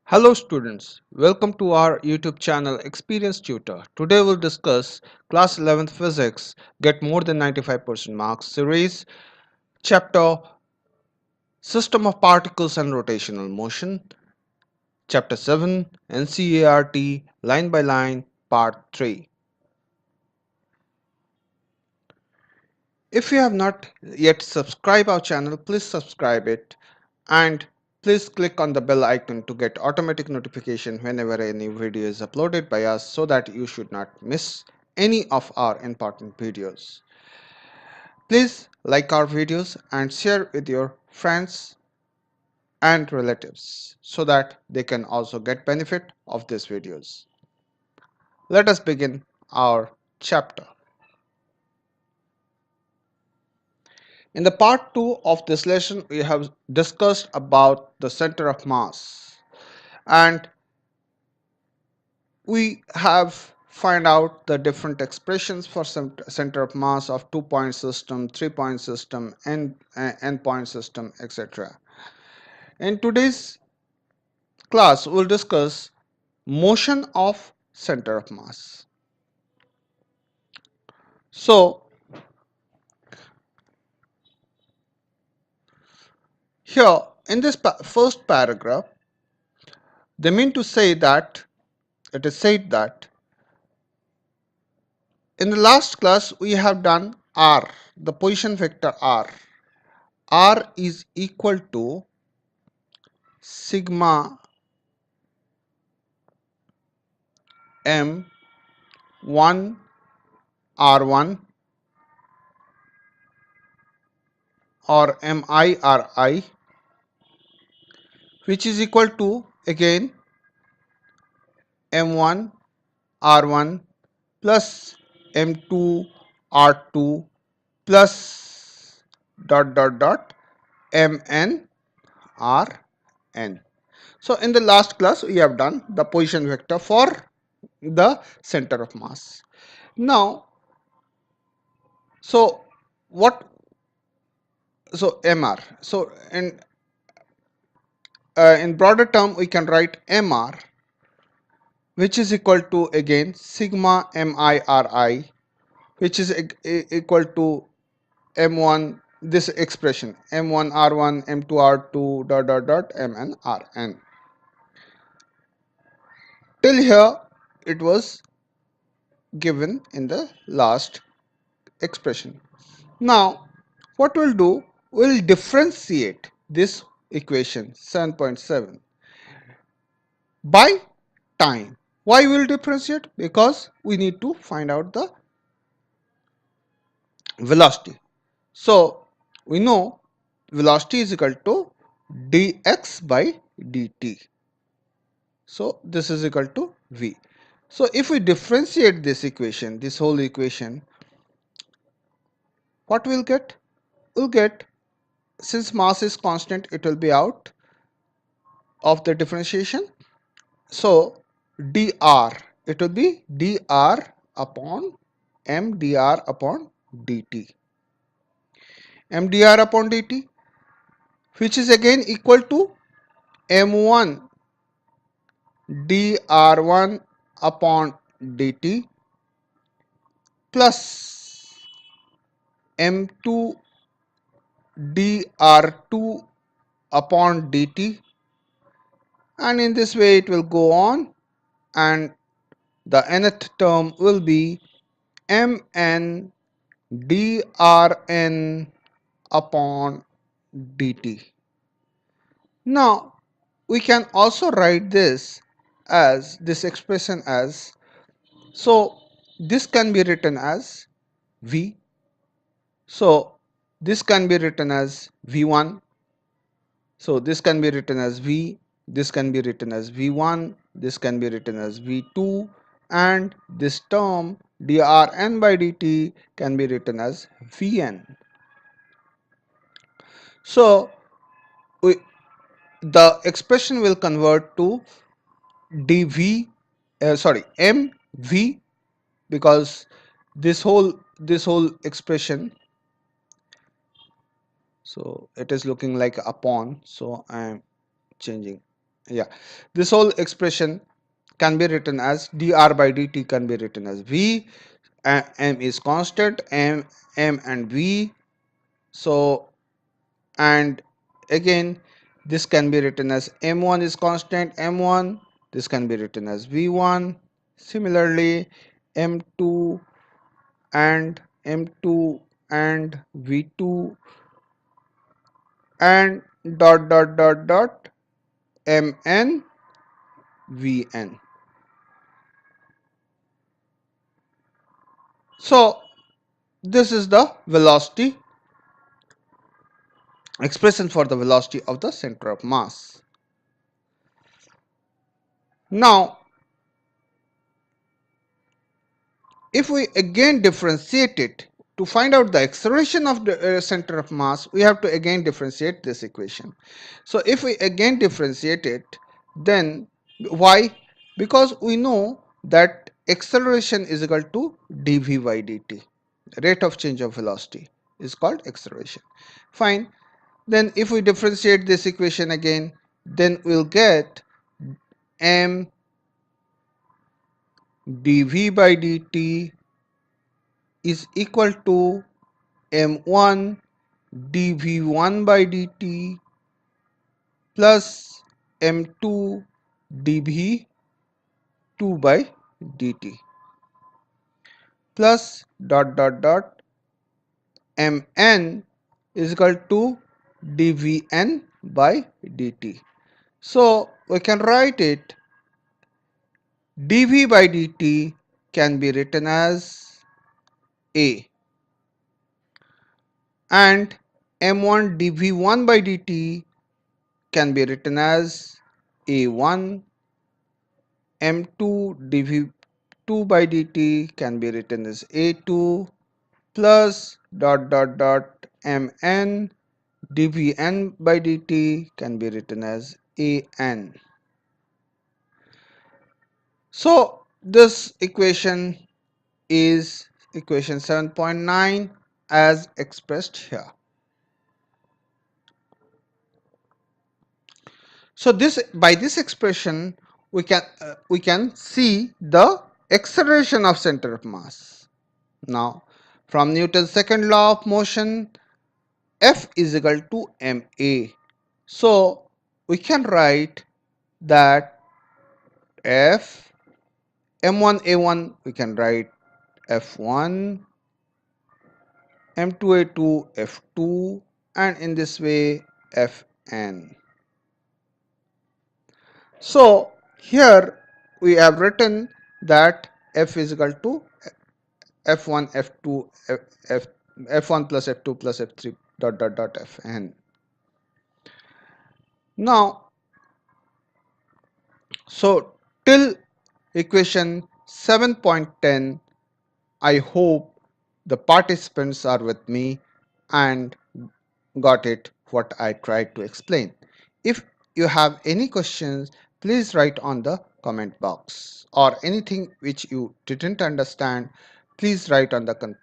Hello students, welcome to our YouTube channel Experience Tutor. Today we'll discuss class 11th physics get more than 95% marks series chapter system of particles and rotational motion, chapter 7 ncert line by line part 3. If you have not yet subscribed our channel, please subscribe it and please click on the bell icon to get automatic notification whenever a new video is uploaded by us so that you should not miss any of our important videos. Please like our videos and share with your friends and relatives so that they can also get benefit of these videos. Let us begin our chapter. In the part 2 of this lesson, we have discussed about the center of mass and we have find out the different expressions for center of mass of 2-point system, 3-point system, and n-point system, etc. In today's class, we'll discuss motion of center of mass. So here in this first paragraph, they mean to say that it is said that in the last class we have done r, the position vector r. R is equal to sigma m 1 r1 or mi ri, which is equal to again m1 r1 plus m2 r2 plus mn rn. So in the last class we have done the position vector for the center of mass. Now so what so mr, so in broader term we can write mr, which is equal to again sigma miri, which is equal to m1, this expression m1 r1 m2 r2 mn rn. Till here it was given in the last expression. Now what we'll do, we'll differentiate this equation 7.7 by time. Why will differentiate? Because we need to find out the velocity. So we know velocity is equal to dx by dt. So this is equal to v. So if we differentiate this equation, this whole equation, what we'll get? We'll get, since mass is constant, it will be out of the differentiation. So dr, it will be dr upon mdr upon dt. mdr upon dt, which is again equal to m1 dr1 upon dt plus m2 dr2 upon dt, and in this way it will go on, and the nth term will be mn drn upon dt. Now we can also write this as this expression as, so this can be written as v, so this can be written as v1, so this can be written as v, this can be written as v1, this can be written as v2, and this term drn by dt can be written as vn. So we, the expression will convert to dv, mv, because this whole expression, so it is looking like upon, so I am changing Yeah, this whole expression can be written as dr by dt can be written as v, m is constant, m and v. So, and again this can be written as m1 is constant, m1, this can be written as v1. Similarly, m2 and m2 and v2 and dot mn vn. So this is the velocity expression for the velocity of the center of mass. Now if we again differentiate it to find out the acceleration of the center of mass, we have to again differentiate this equation. So if we again differentiate it, then why? Because we know that acceleration is equal to dv by dt. Rate of change of velocity is called acceleration. Fine. Then if we differentiate this equation again, then we'll get m dv by dt is equal to m1 dv1 by dt plus m2 dv2 by dt plus mn is equal to dvn by dt. So we can write it dv by dt can be written as a, and m1 dv1 by dt can be written as a1, m2 dv2 by dt can be written as a2 plus mn dvn by dt can be written as an. So this equation is equation 7.9 as expressed here. So this, by this expression we can see the acceleration of center of mass. Now from Newton's second law of motion, F is equal to ma. So we can write that F m1 a1 we can write f1, m2 a2 f2, and in this way fn. So here we have written that F is equal to f1 f2 f f1 plus f2 plus f3 fn. Now so till equation 7.10, I hope the participants are with me and got it what I tried to explain. If you have any questions, please write on the comment box, or anything which you didn't understand, please write on the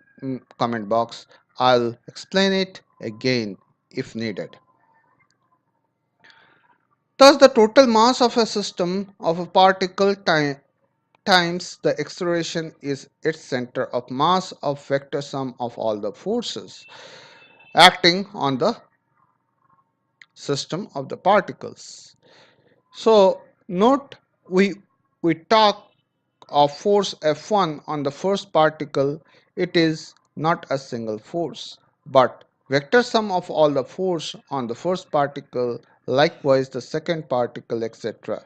comment box. I'll explain it again if needed. Thus, the total mass of a system of a particle times the acceleration is its center of mass of vector sum of all the forces acting on the system of the particles. So note we talk of force F1 on the first particle. It is not a single force, but vector sum of all the force on the first particle, likewise the second particle, etc.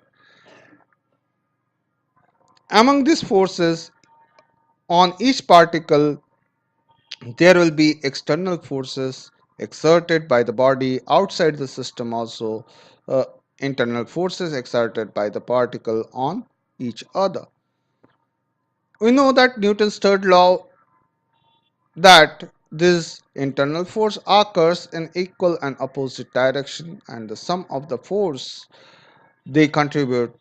Among these forces on each particle, there will be external forces exerted by the body outside the system, also internal forces exerted by the particle on each other. We know that Newton's third law that this internal force occurs in equal and opposite direction, and the sum of the force they contribute,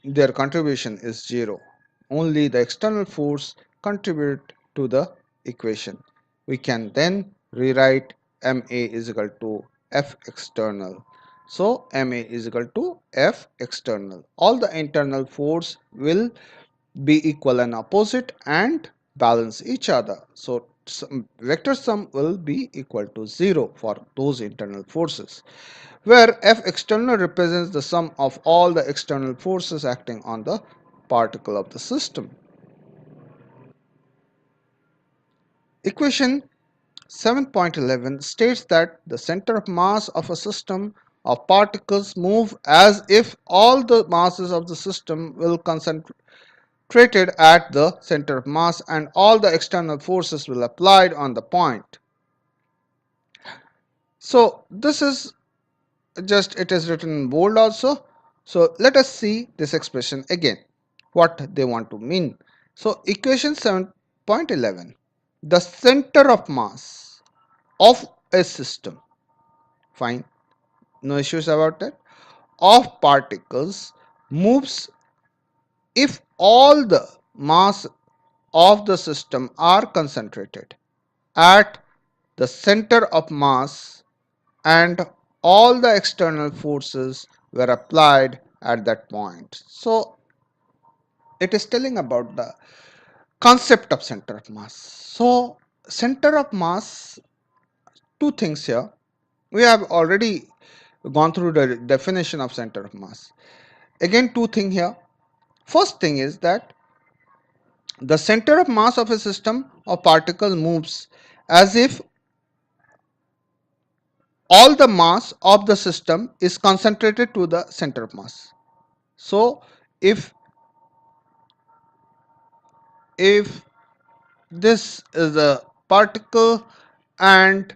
their contribution is zero. Only the external force contribute to the equation. We can then rewrite ma is equal to F external. So ma is equal to F external. All the internal force will be equal and opposite and balance each other. So vector sum will be equal to 0 for those internal forces, where F external represents the sum of all the external forces acting on the particle of the system. Equation 7.11 states that the center of mass of a system of particles move as if all the masses of the system will concentrated at the center of mass and all the external forces will applied on the point. So this is just, it is written in bold also. So let us see this expression again, what they want to mean. So equation 7.11, the center of mass of a system, fine, no issues about that, of particles moves if all the mass of the system are concentrated at the center of mass and all the external forces were applied at that point. So it is telling about the concept of center of mass. So center of mass, two things here. We have already gone through the definition of center of mass. Again, two things here. First thing is that the center of mass of a system of particle moves as if all the mass of the system is concentrated to the center of mass. So if this is a particle and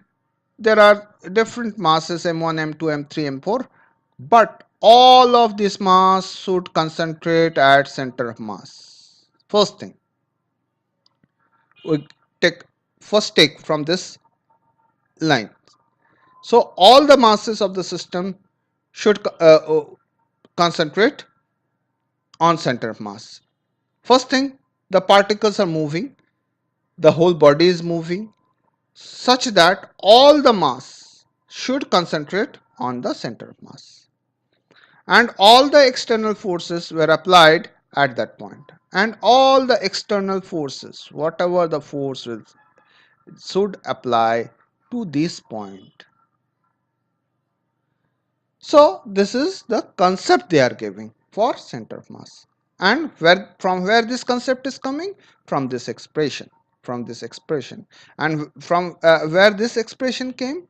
there are different masses m1, m2, m3, m4, but all of this mass should concentrate at center of mass. First thing, we take first take from this line. So all the masses of the system should concentrate on center of mass. First thing, the particles are moving, the whole body is moving, such that all the mass should concentrate on the center of mass. And all the external forces were applied at that point. And all the external forces, whatever the force will, should apply to this point. So this is the concept they are giving for center of mass. And from where this concept is coming? From this expression. From this expression. And from where this expression came?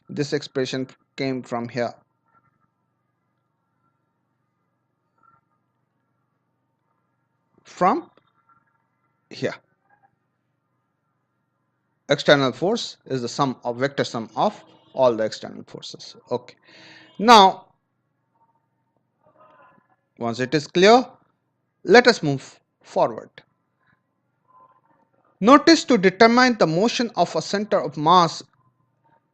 This expression came from here. From here. External force is the sum of vector sum of all the external forces. Okay. Now, once it is clear, let us move forward. Notice, to determine the motion of a center of mass,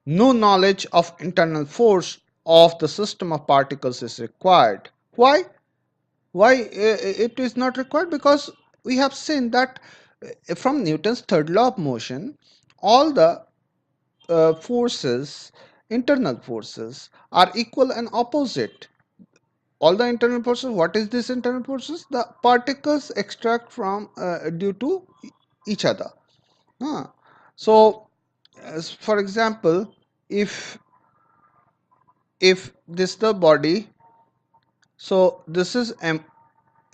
no knowledge of internal force of the system of particles is required. Why? Why it is not required? Because we have seen that from Newton's third law of motion, all the forces, internal forces, are equal and opposite. All the internal forces, what is this internal forces? The particles extract from due to each other. So as for example, if this the body, so this is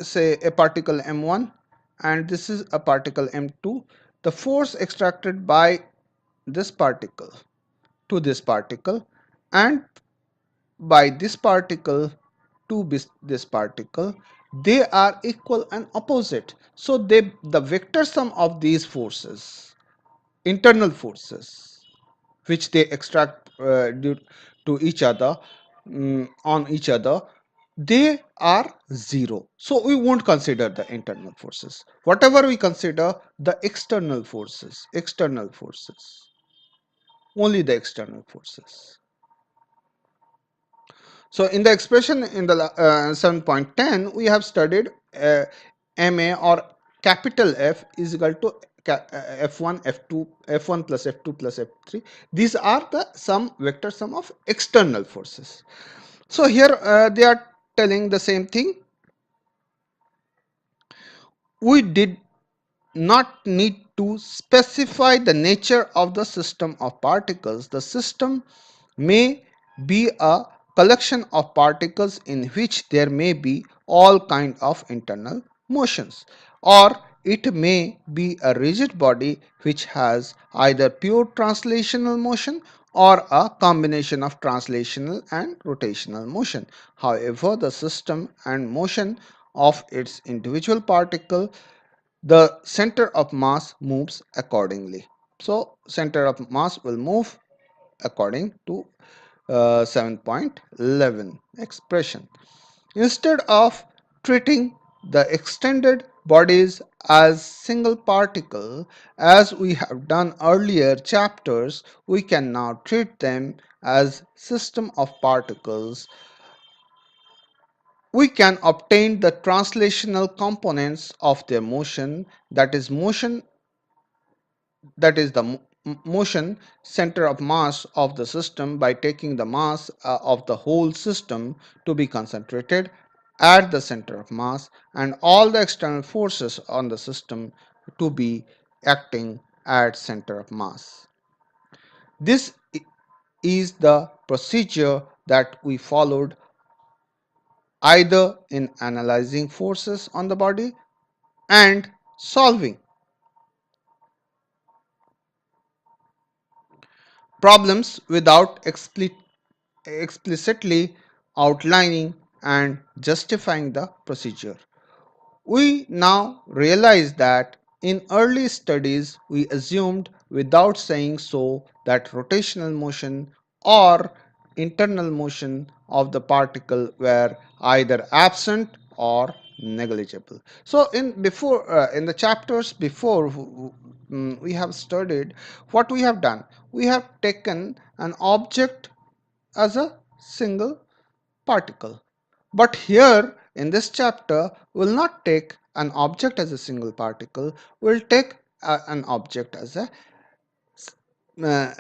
say a particle m1 and this is a particle m2, the force extracted by this particle to this particle and by this particle to this particle, they are equal and opposite. So the vector sum of these forces, internal forces, which they extract due to each other, on each other, they are 0. So we won't consider the internal forces. Whatever we consider, the external forces, only the external forces. So in the expression in the 7.10, we have studied MA, or capital F is equal to F1, F2, F1 plus F2 plus F3. These are the sum, vector sum of external forces. So here they are telling the same thing. We did not need to specify the nature of the system of particles. The system may be a collection of particles in which there may be all kind of internal motions, or it may be a rigid body which has either pure translational motion or a combination of translational and rotational motion. However, the system and motion of its individual particle, the center of mass moves accordingly. So center of mass will move according to 7.11 expression. Instead of treating the extended bodies as single particle as we have done earlier chapters, we can now treat them as system of particles. We can obtain the translational components of their motion, that is the motion center of mass of the system, by taking the mass of the whole system to be concentrated at the center of mass, and all the external forces on the system to be acting at center of mass. This is the procedure that we followed either in analyzing forces on the body and solving problems without explicitly outlining and justifying the procedure. We now realize that in early studies we assumed without saying so that rotational motion or internal motion of the particle were either absent or negligible. So in the chapters before, we have studied what we have done. We have taken an object as a single particle. But here in this chapter, we'll not take an object as a single particle, we'll take an object as a uh,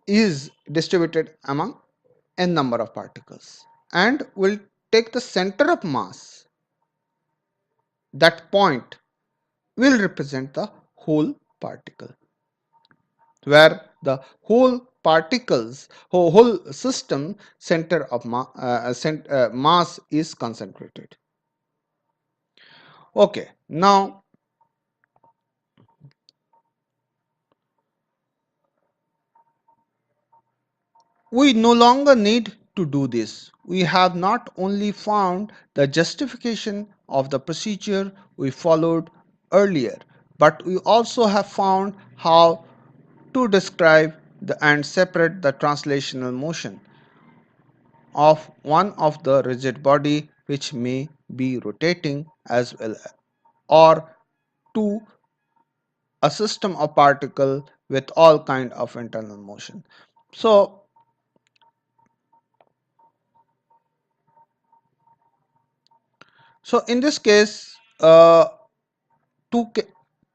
is distributed among n number of particles, and we'll take the center of mass. That point will represent the whole particle, where the whole particles whole system center of mass is concentrated. Okay, now we no longer need to do this. We have not only found the justification of the procedure we followed earlier, but we also have found how to describe and separate the translational motion of one of the rigid body which may be rotating as well, or to a system of particle with all kind of internal motion. So in this case, two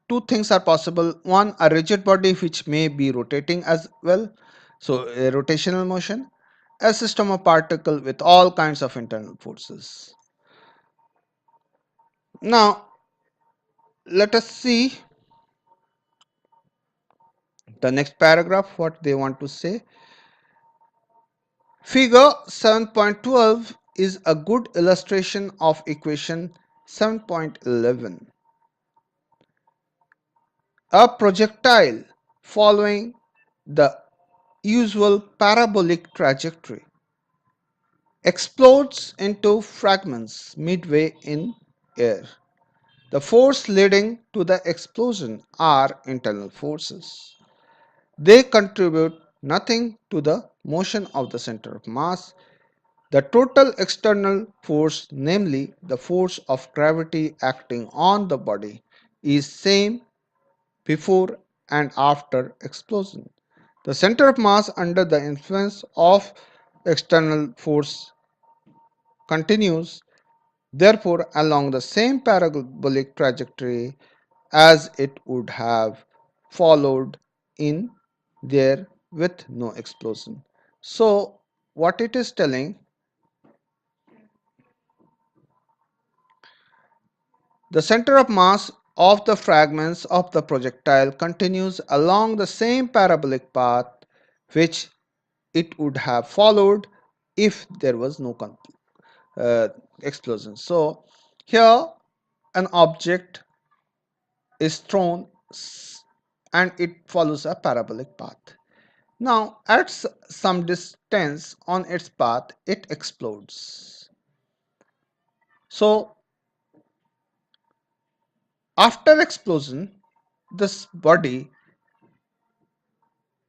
two things are possible. One, a rigid body which may be rotating as well, so a rotational motion. A system of particle with all kinds of internal forces. Now let us see the next paragraph, what they want to say. Figure 7.12 is a good illustration of equation 7.11. A projectile following the usual parabolic trajectory explodes into fragments midway in air. The force leading to the explosion are internal forces. They contribute nothing to the motion of the center of mass. The total external force, namely the force of gravity acting on the body, is same before and after explosion. The center of mass under the influence of external force continues therefore along the same parabolic trajectory as it would have followed in there with no explosion. So what it is telling, The center of mass of the fragments of the projectile continues along the same parabolic path which it would have followed if there was no uh, explosion. So here an object is thrown and it follows a parabolic path. Now at some distance on its path it explodes. So after explosion this body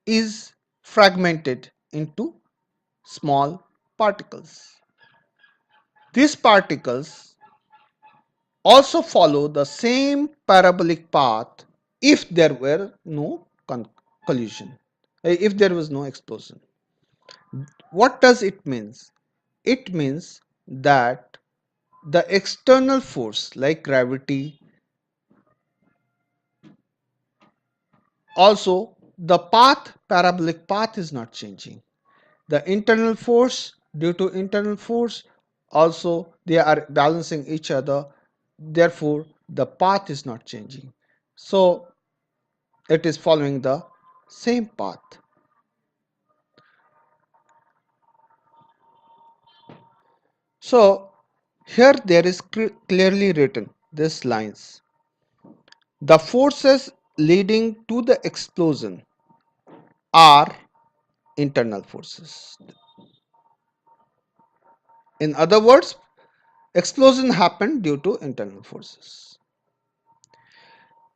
is fragmented into small particles. These particles also follow the same parabolic path if there were no collision, if there was no explosion. What does it mean? It means that the external force like gravity, also the parabolic path is not changing. The internal force, due to internal force, also they are balancing each other, therefore the path is not changing, so it is following the same path. So here there is clearly written these lines: the forces leading to the explosion are internal forces. In other words, explosion happened due to internal forces.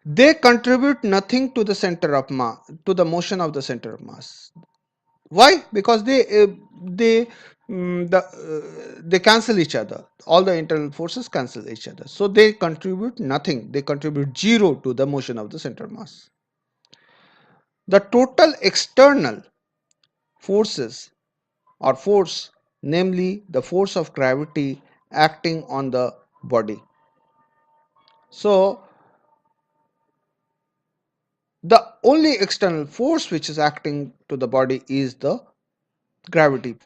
They contribute nothing to the center of mass, to the motion of the center of mass. Why? Because they cancel each other. All the internal forces cancel each other, so they contribute nothing. They contribute zero to the motion of the center of mass. The total external forces or force, namely the force of gravity acting on the body. So the only external force which is acting to the body is the gravity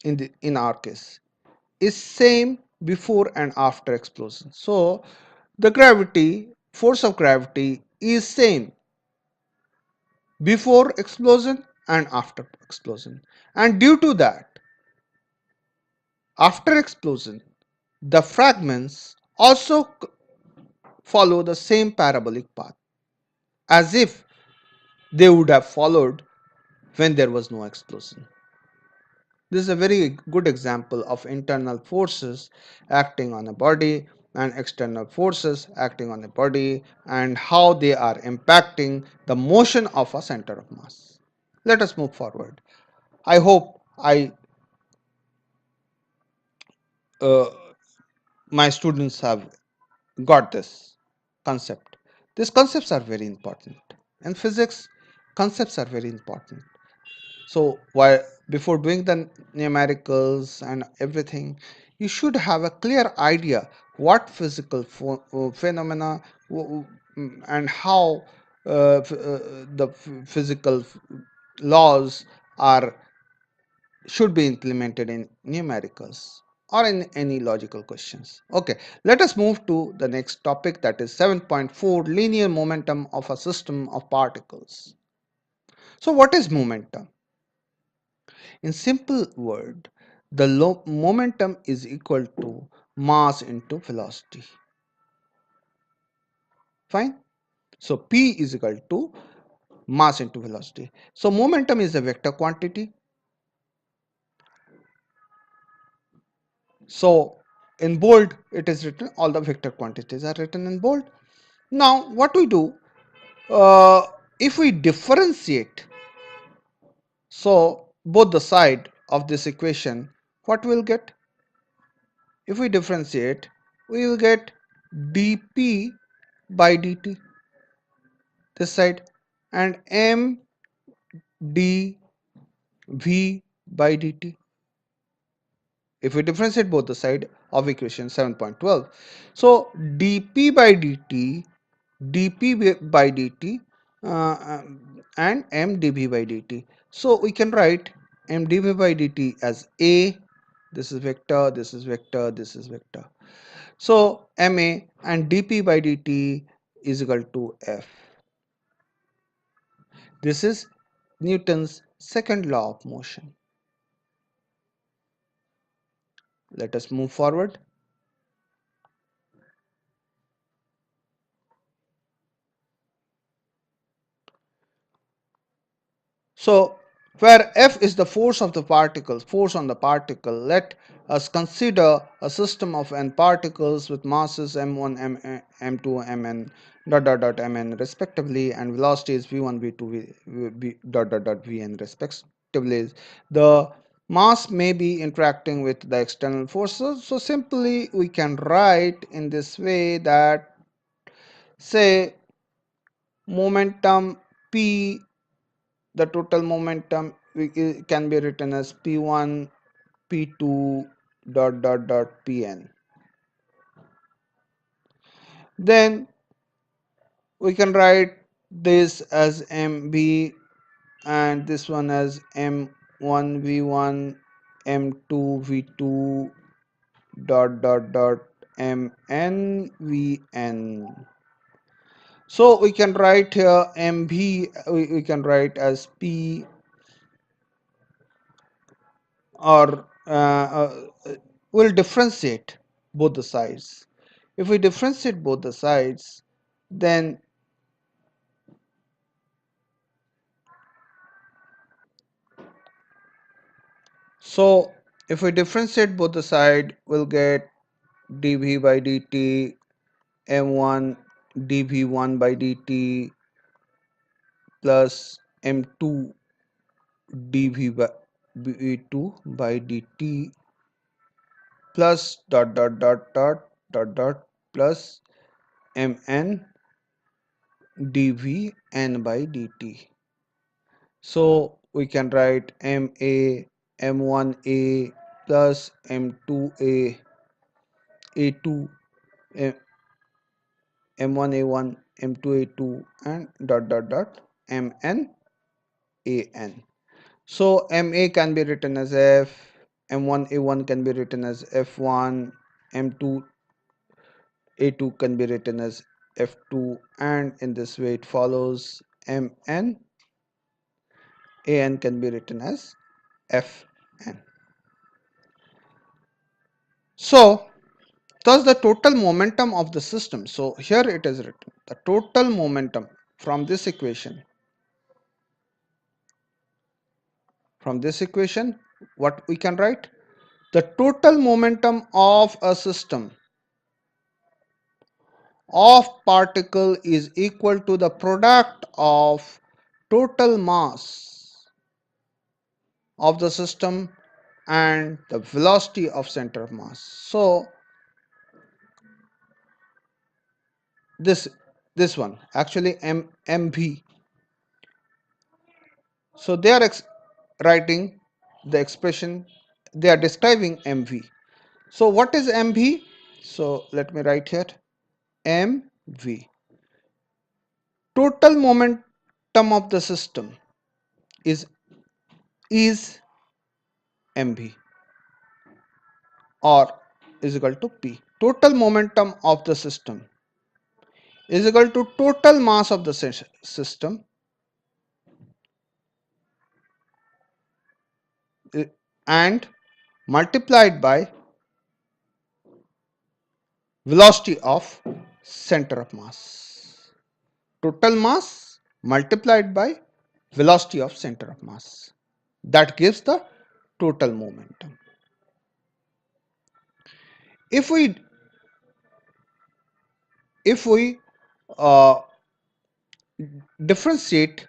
in our case, is same before and after explosion. So the force of gravity is same before explosion and after explosion, and due to that after explosion the fragments also follow the same parabolic path as if they would have followed when there was no explosion. This is a very good example of internal forces acting on a body and external forces acting on a body and how they are impacting the motion of a center of mass. Let us move forward. I hope uh, my students have got this concept. These concepts are very important. In physics, concepts are very important. So while before doing the numericals and everything, you should have a clear idea what physical phenomena and how the physical laws are should be implemented in numericals or in any logical questions. Okay, let us move to the next topic, that is 7.4, linear momentum of a system of particles. So what is momentum? In simple word, the momentum is equal to mass into velocity. Fine. So P is equal to mass into velocity. So momentum is a vector quantity. So in bold it is written, all the vector quantities are written in bold. Now what we do, if we differentiate, so both the side of this equation, what we'll get? If we differentiate, we will get dp by dt this side and mdv by dt. If we differentiate both the side of equation 7.12, so dp by dt, by dt and mdv by dt. So we can write mdv by dt as a this is vector, this is vector, this is vector. So ma and dp by dt is equal to f. This is Newton's second law of motion. Let us move forward. So where F is the force of the particles, force on the particle, let us consider a system of n particles with masses m1, m2, mn mn respectively, and velocities v1, v2, vn respectively. The mass may be interacting with the external forces. So simply we can write in this way that, say, momentum p, the total momentum can be written as p1 p2 pn. Then we can write this as mb and this one as m1 v1 m2 v2 mn vn. So we can write here mb, we can write as p, or we'll differentiate both the sides. If we differentiate both the sides, then so if we differentiate both the side, we'll get dv by dt m1 dv1 by dt plus m2 dv by v2 by dt plus plus mn dvn by dt. So we can write ma m1a plus m2a a2 m1a1 m2a2 and mn an. So ma can be written as f, m1a1 can be written as f1, m2a2 can be written as f2, and in this way it follows mn an can be written as fn. So thus the total momentum of the system, so here it is written the total momentum from this equation, what we can write, the total momentum of a system of particle is equal to the product of total mass of the system and the velocity of center of mass. So this one actually mv. So they are writing the expression, they are describing mv. So what is mv? So let me write here mv, total momentum of the system is mv, or is equal to p. Total momentum of the system is equal to total mass of the system and multiplied by velocity of center of mass. Total mass multiplied by velocity of center of mass, that gives the total momentum. If we uh, differentiate,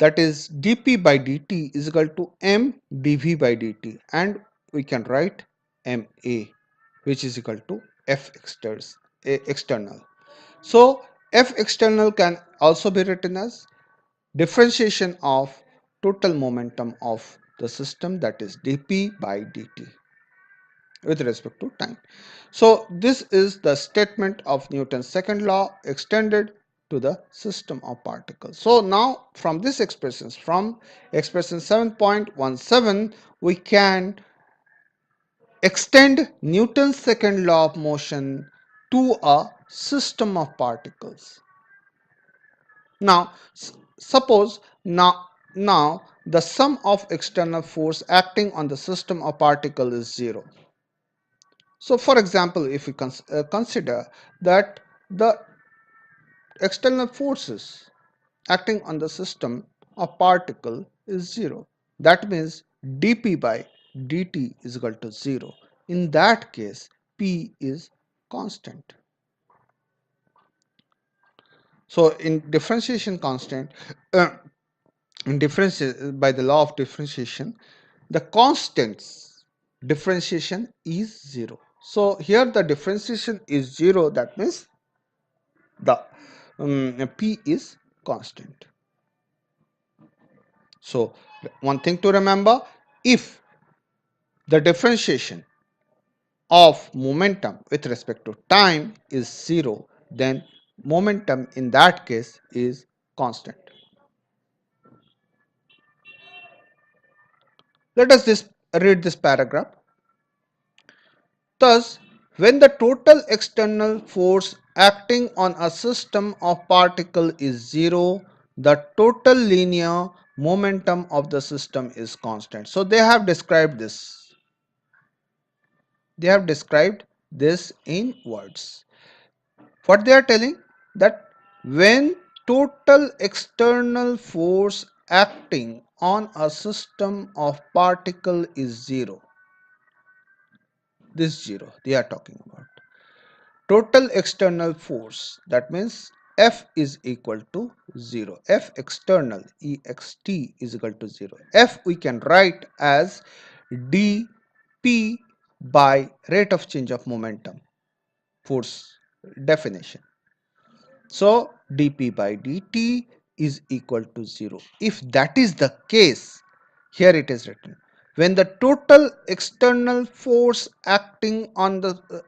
that is dp by dt is equal to m dv by dt, and we can write ma, which is equal to f external. So f external can also be written as differentiation of total momentum of the system, that is dp by dt with respect to time. So this is the statement of Newton's second law extended to the system of particles. So now from this expressions, from expression 7.17, we can extend Newton's second law of motion to a system of particles. Now, suppose now the sum of external force acting on the system of particle is zero. So, for example, if we consider that the external forces acting on the system of particle is zero, that means dp by dt is equal to zero. In that case, p is constant. So, in differentiation constant, uh, by the law of differentiation, the constants differentiation is zero. So here the differentiation is zero, that means the p is constant. So one thing to remember, if the differentiation of momentum with respect to time is zero, then momentum in that case is constant. Let us read this paragraph. Thus, when the total external force acting on a system of particles is zero, the total linear momentum of the system is constant. So they have described this. They have described this in words. What they are telling, that when total external force acting on a system of particle is zero, this zero they are talking about. Total external force, that means F is equal to 0. F external, EXT is equal to 0. F we can write as dP by rate of change of momentum, force definition. So dP by dt is equal to 0. If that is the case, here it is written, when the total external force acting on the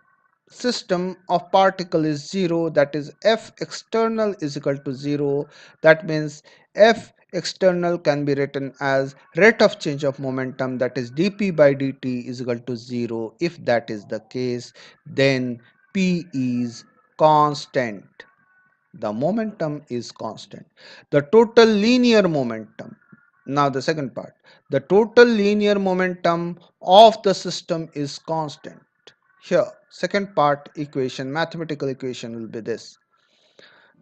system of particle is 0, that is F external is equal to 0. That means F external can be written as rate of change of momentum, that is dP by dt is equal to 0. If that is the case, then P is constant. The momentum is constant. The total linear momentum. Now the second part. The total linear momentum of the system is constant. Here, second part equation, mathematical equation will be this.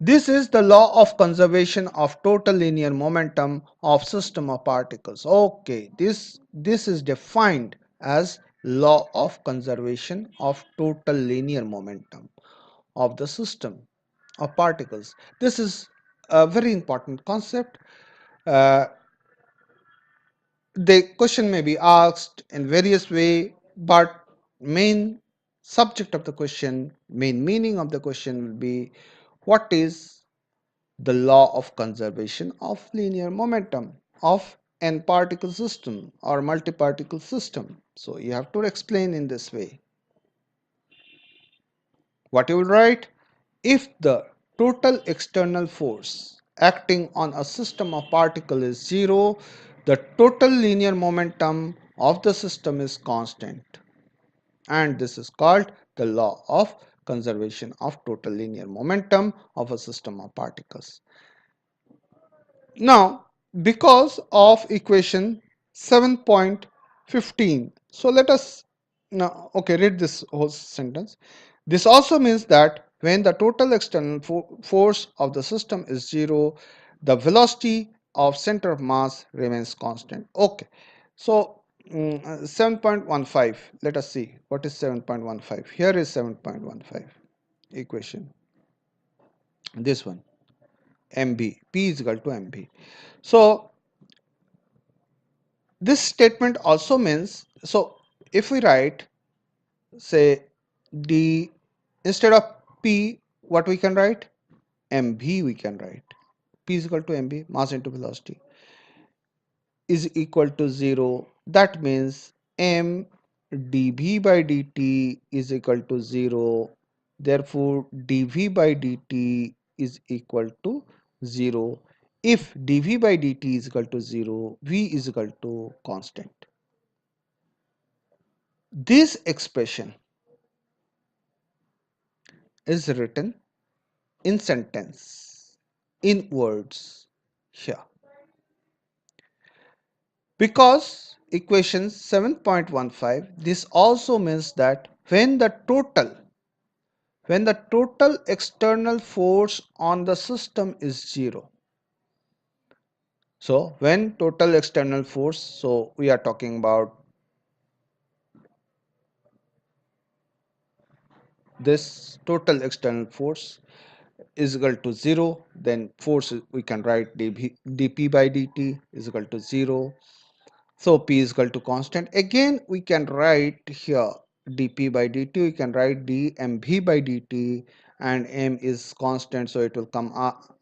This is the law of conservation of total linear momentum of system of particles. Okay, this is defined as law of conservation of total linear momentum of the system of particles. This is a very important concept. Uh, the question may be asked in various way, but main subject of the question, main meaning of the question will be, what is the law of conservation of linear momentum of n particle system or multi-particle system? So you have to explain in this way. What you will write? If the total external force acting on a system of particles is zero, the total linear momentum of the system is constant. And this is called the law of conservation of total linear momentum of a system of particles. Now, because of equation 7.15, so let us now, okay, read this whole sentence. This also means that when the total external force of the system is zero, the velocity of center of mass remains constant. Okay, so 7.15, let us see what is 7.15. Here is 7.15 equation, this one, mb, p is equal to mb. So this statement also means, so if we write, say, d, instead of p, what we can write? mv we can write. P is equal to mv, mass into velocity, is equal to 0. That means m dv by dt is equal to 0. Therefore dv by dt is equal to 0. If dv by dt is equal to 0, v is equal to constant. This expression is written in sentence, in words here. Because equation 7.15, this also means that when the total external force on the system is 0. So when total external force, so we are talking about this total external force is equal to 0, then force we can write dp by dt is equal to 0. So P is equal to constant. Again, we can write here dP by dt. We can write dmv by dt, and m is constant, so it will come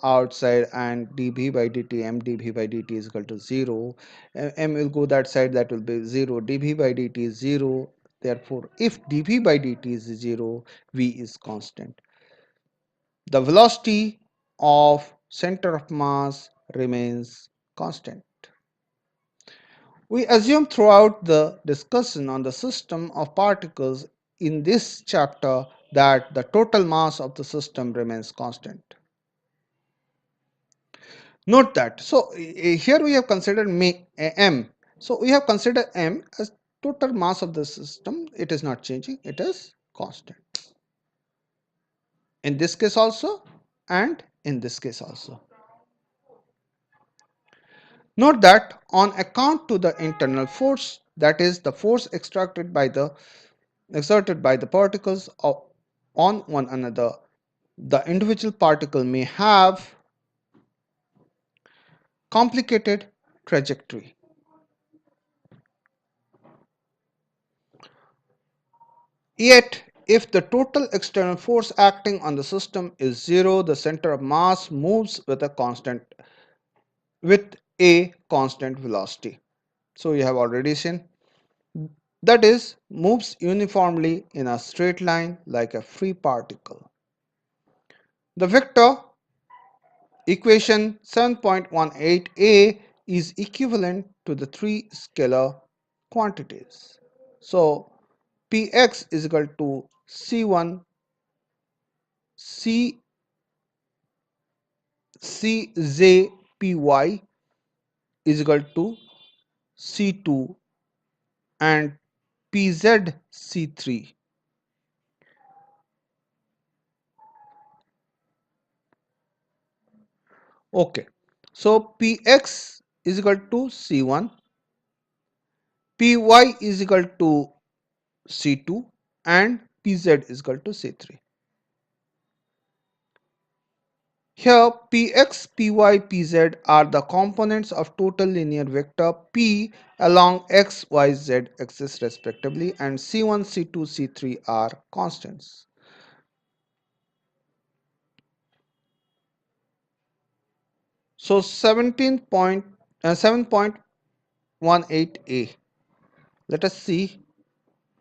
outside, and dv by dt, mdv by dt is equal to 0. M will go that side, that will be 0. dv by dt is 0. Therefore, if dv by dt is 0, v is constant. The velocity of center of mass remains constant. We assume throughout the discussion on the system of particles in this chapter that the total mass of the system remains constant. Note that, so here we have considered m. So we have considered m as total mass of the system. It is not changing, it is constant. In this case also, and in this case also. Note that on account to the internal force, that is the force exerted by the particles on one another, the individual particle may have complicated trajectory. Yet, if the total external force acting on the system is 0, the center of mass moves with a constant velocity. So you have already seen, that is, moves uniformly in a straight line like a free particle. The vector equation 7.18a is equivalent to the three scalar quantities. So px is equal to c1 c cj py is equal to c2 and pz c3. Okay, so px is equal to c1, py is equal to c2, and pz is equal to c3. Here px, py, pz are the components of total linear vector p along x, y, z axis respectively, and c1, c2, c3 are constants. So 7.18a. Let us see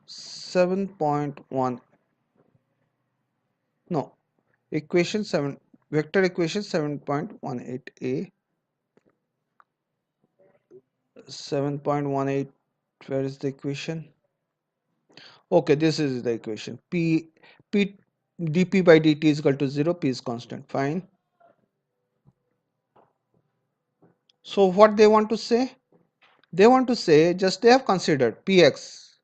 7.1, no, equation 7, vector equation 7.18a. 7.18, where is the equation? Okay, this is the equation. P dp by dt is equal to 0, p is constant. Fine. So what they want to say? They want to say, just they have considered px.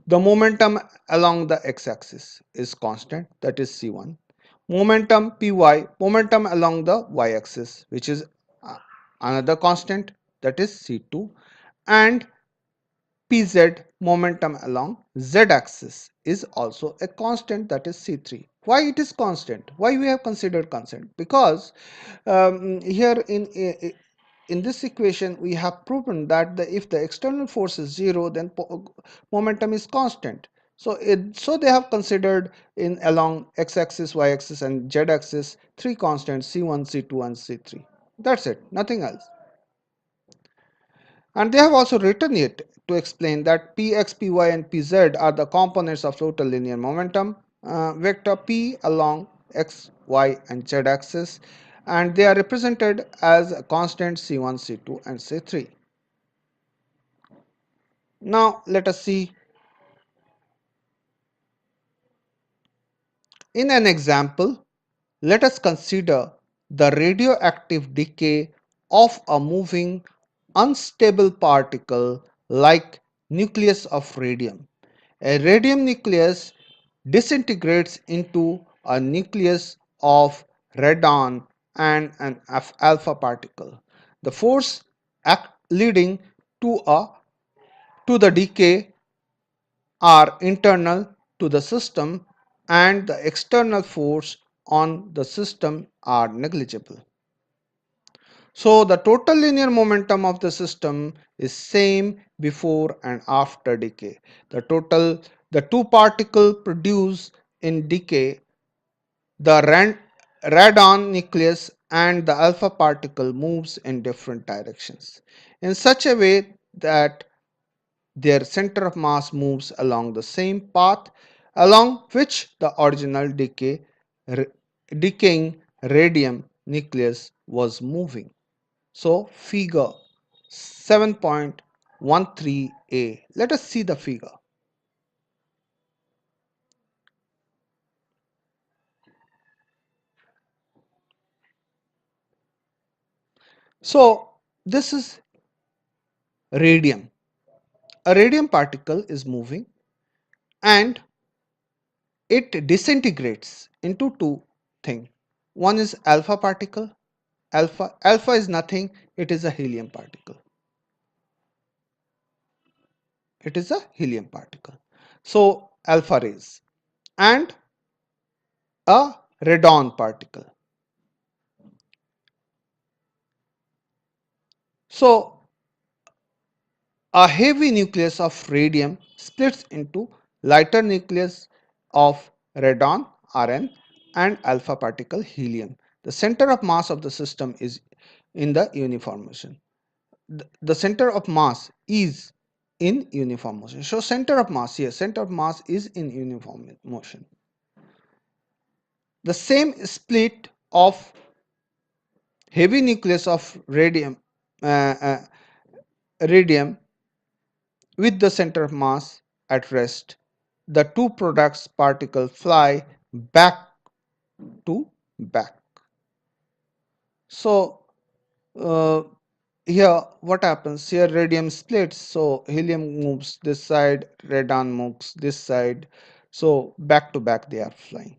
The momentum along the x-axis is constant, that is c1. Momentum py, momentum along the y-axis, which is another constant, that is c2. And pz, momentum along z-axis, is also a constant, that is c3. Why it is constant? Why we have considered constant? Because here in this equation we have proven that if the external force is 0, then momentum is constant. So they have considered in along x-axis, y-axis, and z-axis three constants, c1, c2, and c3. That's it, nothing else. And they have also written it to explain that px, py, and pz are the components of total linear momentum vector p along x, y, and z axis, and they are represented as a constant c1, c2, and c3. Now let us see In an example, let us consider the radioactive decay of a moving unstable particle like nucleus of radium. A radium nucleus disintegrates into a nucleus of radon and an alpha particle. The force leading to the decay are internal to the system, and the external force on the system are negligible. So the total linear momentum of the system is same before and after decay. The two particle produce in decay, the radon nucleus and the alpha particle moves in different directions in such a way that their center of mass moves along the same path along which the original decaying radium nucleus was moving. So figure 7.13a. Let us see the figure. So this is radium. A radium particle is moving and it disintegrates into two things. One is alpha particle. Alpha is nothing, it is a helium particle. It is a helium particle. So alpha rays and a radon particle. So a heavy nucleus of radium splits into lighter nucleus of radon Rn and alpha particle helium. The center of mass of the system is in the uniform motion. The center of mass is in uniform motion. So center of mass, yes, center of mass is in uniform motion. The same split of heavy nucleus of radium with the center of mass at rest, the two products particles fly back to back. So uh, here what happens, here radium splits, so helium moves this side, radon moves this side, so back to back they are flying.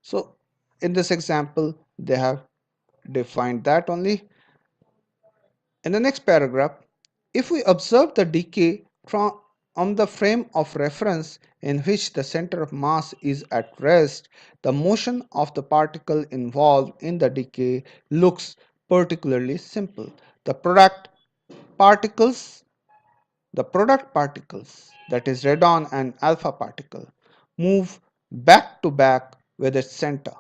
So in this example they have defined that only. In the next paragraph, if we observe the decay from on the frame of reference in which the center of mass is at rest, the motion of the particle involved in the decay looks particularly simple. Particles, the product particles, that is radon and alpha particle, move back to back with its center,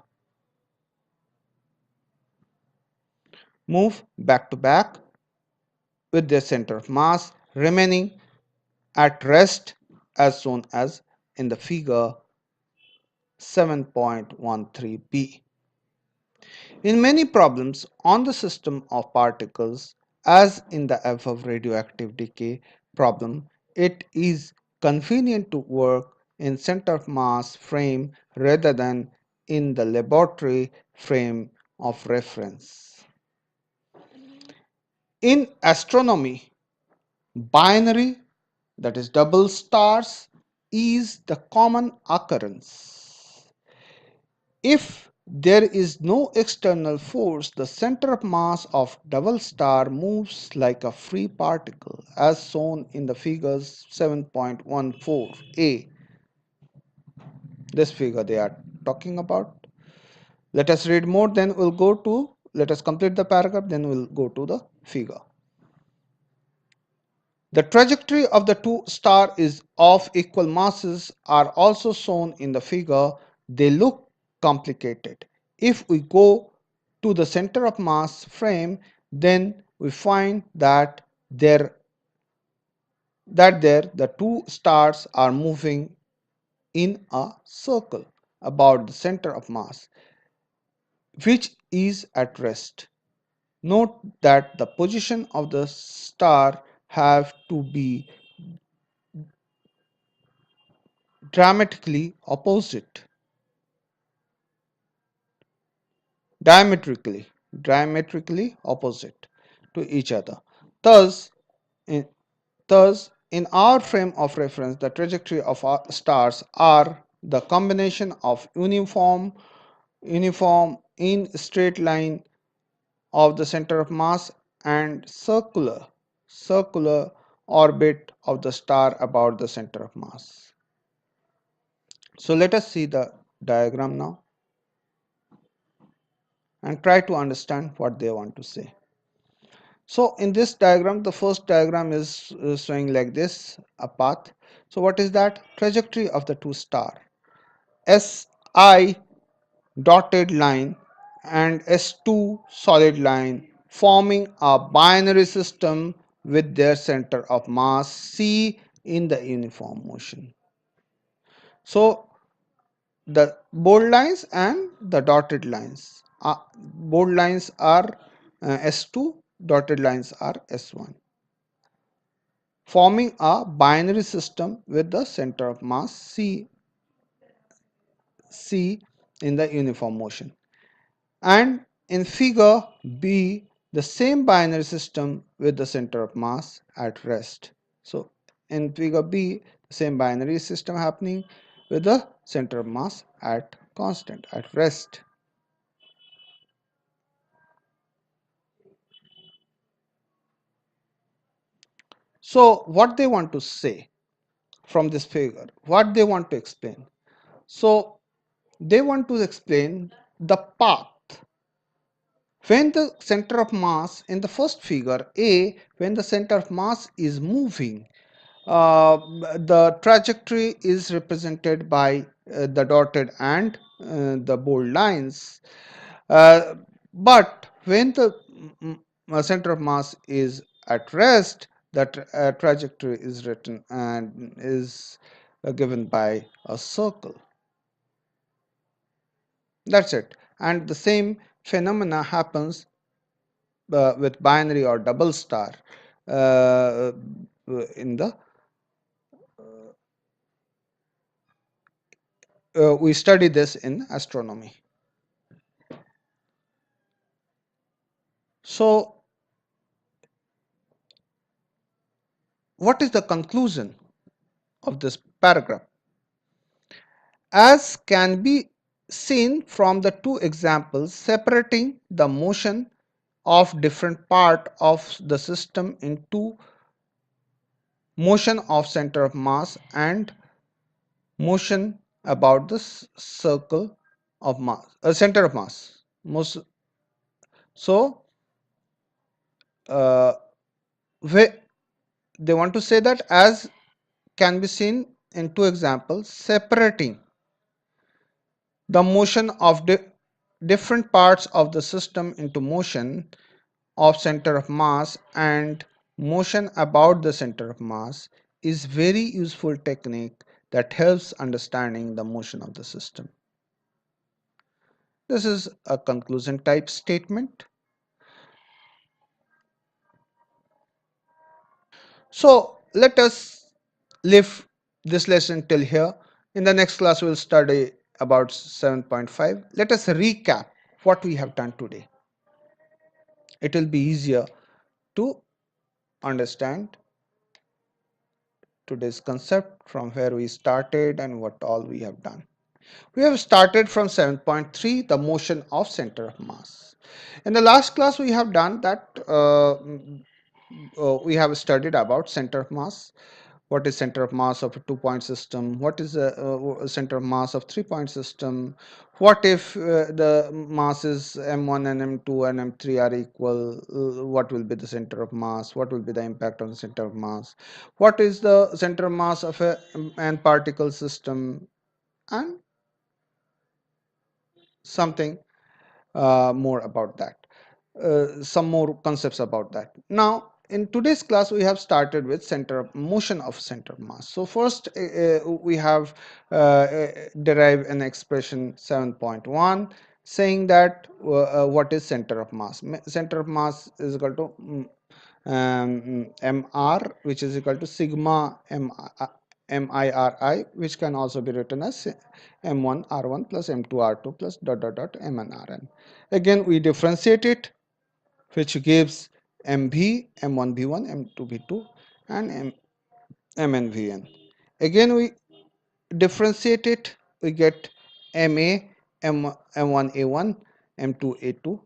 move back to back with their center of mass, remaining at rest as shown as in the figure 7.13b. In many problems on the system of particles, as in the above radioactive decay problem, it is convenient to work in center of mass frame rather than in the laboratory frame of reference. In astronomy, binary, that is double stars, is the common occurrence. If there is no external force, the center of mass of double star moves like a free particle as shown in the figures 7.14a. This figure they are talking about. Let us read more, then let us complete the paragraph, then we'll go to the figure. The trajectory of the two stars is of equal masses are also shown in the figure. They look complicated. If we go to the center of mass frame, then we find there the two stars are moving in a circle about the center of mass, which is at rest. Note that the position of the star have to be dramatically opposite. diametrically opposite to each other. Thus, in, in our frame of reference, the trajectory of our stars are the combination of uniform in straight line of the center of mass and circular orbit of the star about the center of mass. So let us see the diagram now and try to understand what they want to say. So in this diagram, the first diagram is showing like this, a path. So what is that? Trajectory of the two star. Si dotted line and S2 solid line forming a binary system with their center of mass C in the uniform motion. So the bold lines and the dotted lines. Bold lines are S2, dotted lines are S1, forming a binary system with the center of mass C in the uniform motion. And in figure B, the same binary system with the center of mass at rest. So in figure B, the same binary system happening with the center of mass at constant, at rest. So what they want to say from this figure, what they want to explain? So they want to explain the path when the center of mass in the first figure A, when the center of mass is moving, the trajectory is represented by the dotted and the bold lines. Uh, but when the center of mass is at rest, that trajectory is written and is given by a circle. That's it. And the same phenomena happens with binary or double star uh, in the we study this in astronomy. So what is the conclusion of this paragraph? As can be seen from the two examples separating the motion of different part of the system into motion of center of mass and motion about the circle of mass, center of mass. So uh, they want to say that as can be seen in two examples separating the motion of different parts of the system into motion of center of mass and motion about the center of mass is very useful technique that helps understanding the motion of the system. This is a conclusion type statement. So let us leave this lesson till here. In the next class we will study about 7.5. Let us recap what we have done today. It will be easier to understand today's concept from where we started and what all we have done. We have started from 7.3, the motion of center of mass. In the last class we have done that we have studied about center of mass. What is center of mass of a 2-point system? What is the center of mass of 3-point system? What if the masses m1 and m2 and m3 are equal? What will be the center of mass? What will be the impact on the center of mass? What is the center of mass of a n particle system? And something more about that, some more concepts about that. Now in today's class we have started with center of motion of center of mass. So first we have derived an expression 7.1 saying that what is center of mass. Center of mass is equal to mr, which is equal to sigma MIRI, which can also be written as M1 R1 plus M2 R2 plus dot dot dot Mn Rn. Again, we differentiate it, which gives MV, M1 V1, M2 V2, and Mn Vn. Again, we differentiate it, we get MA, M1 A1, M2 A2,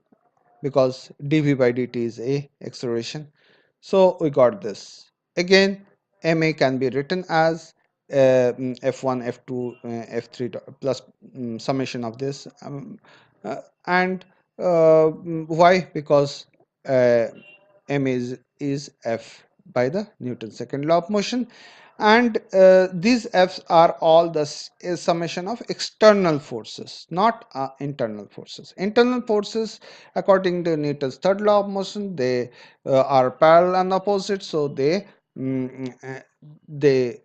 because dv by dt is a acceleration. So we got this. Again, ma can be written as f1 f2 f3 plus summation of this, uh, and why? Because m is f by the Newton's second law of motion, and these f's are all the summation of external forces, not internal forces. Internal forces, according to Newton's third law of motion, they are parallel and opposite, so they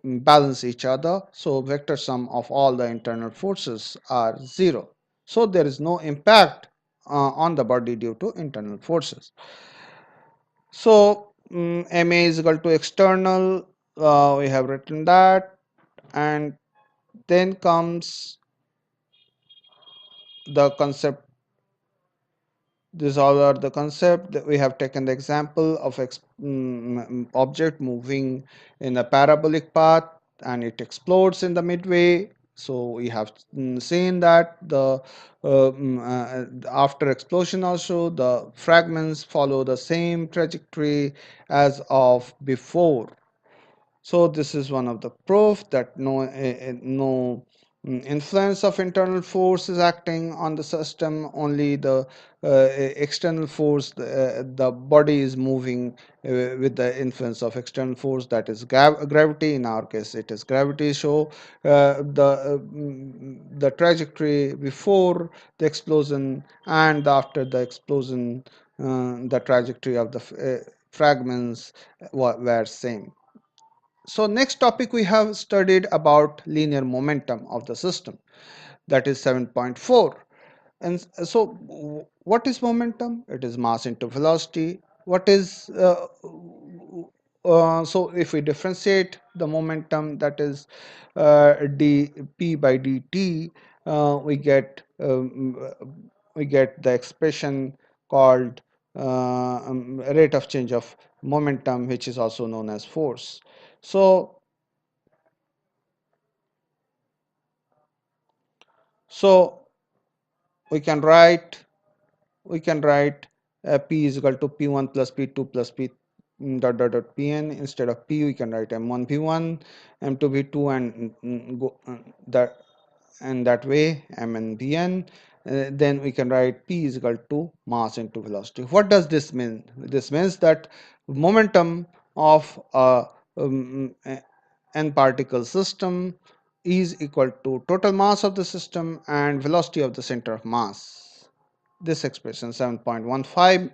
balance each other. So vector sum of all the internal forces are 0. So there is no impact on the body due to internal forces. So ma is equal to external, we have written that, and then comes the concept. These all are the concept that we have taken the example of object moving in a parabolic path and it explodes in the midway. So we have seen that the after explosion also the fragments follow the same trajectory as of before. So this is one of the proof that no influence of internal force is acting on the system. Only the external force, the body is moving with the influence of external force, that is gravity. In our case, it is gravity. So the trajectory before the explosion and after the explosion, the trajectory of the fragments were same. So next topic we have studied about linear momentum of the system, that is 7.4. And so what is momentum? It is mass into velocity. What is so if we differentiate the momentum, that is dp by dt, we get the expression called rate of change of momentum, which is also known as force. So so we can write we can write p is equal to p1 plus p2 plus p dot dot dot pn. Instead of p, we can write m1 v1, m2 v2, and go that, and that way mn vn. Then we can write p is equal to mass into velocity. What does this mean? This means that momentum of a n particle system is equal to total mass of the system and velocity of the center of mass. This expression 7.15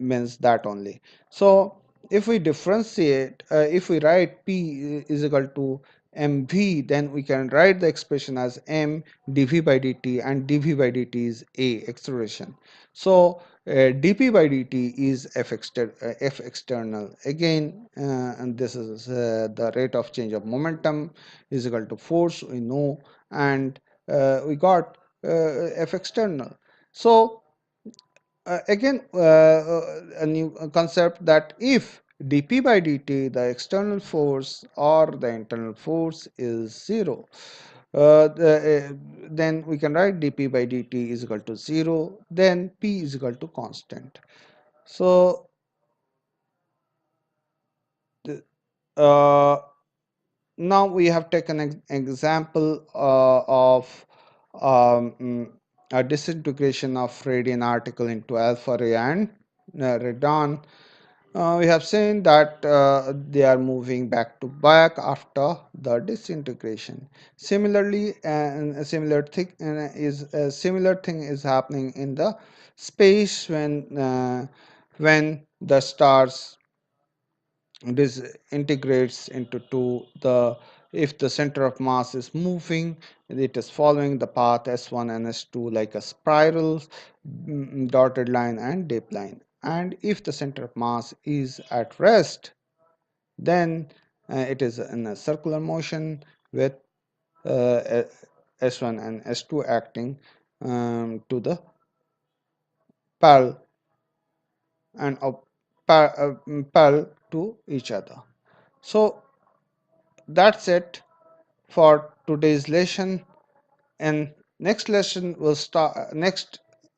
means that only. So if we differentiate, if we write p is equal to mv, then we can write the expression as m dv by dt, and dv by dt is a acceleration. So dp by dt is f external again, and this is the rate of change of momentum is equal to force, we know, and we got f external. So again a new concept, that if dp by dt, the external force or the internal force, is 0, then we can write dp by dt is equal to 0, then p is equal to constant. So uh, now we have taken an example of a disintegration of radian article into alpha ray and radon. We have seen that they are moving back to back after the disintegration. Similarly, and a similar thing is happening in the space when the stars disintegrates into two. The If the center of mass is moving, it is following the path s1 and s2 like a spiral, dotted line and dip line. And if the center of mass is at rest, then It is in a circular motion with uh, S1 and S2 acting to the parallel and parallel to each other. So that's it for today's lesson. And next lesson will start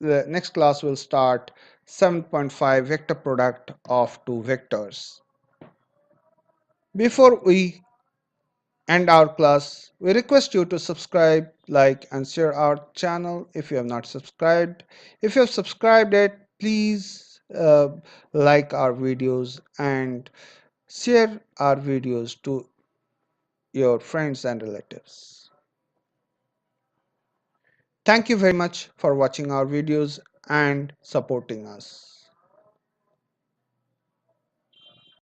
the next class will start 7.5 vector product of two vectors. Before we end our class, we request you to subscribe, like, and share our channel if you have not subscribed. If you have subscribed it, please like our videos and share our videos to your friends and relatives. Thank you very much for watching our videos and supporting us.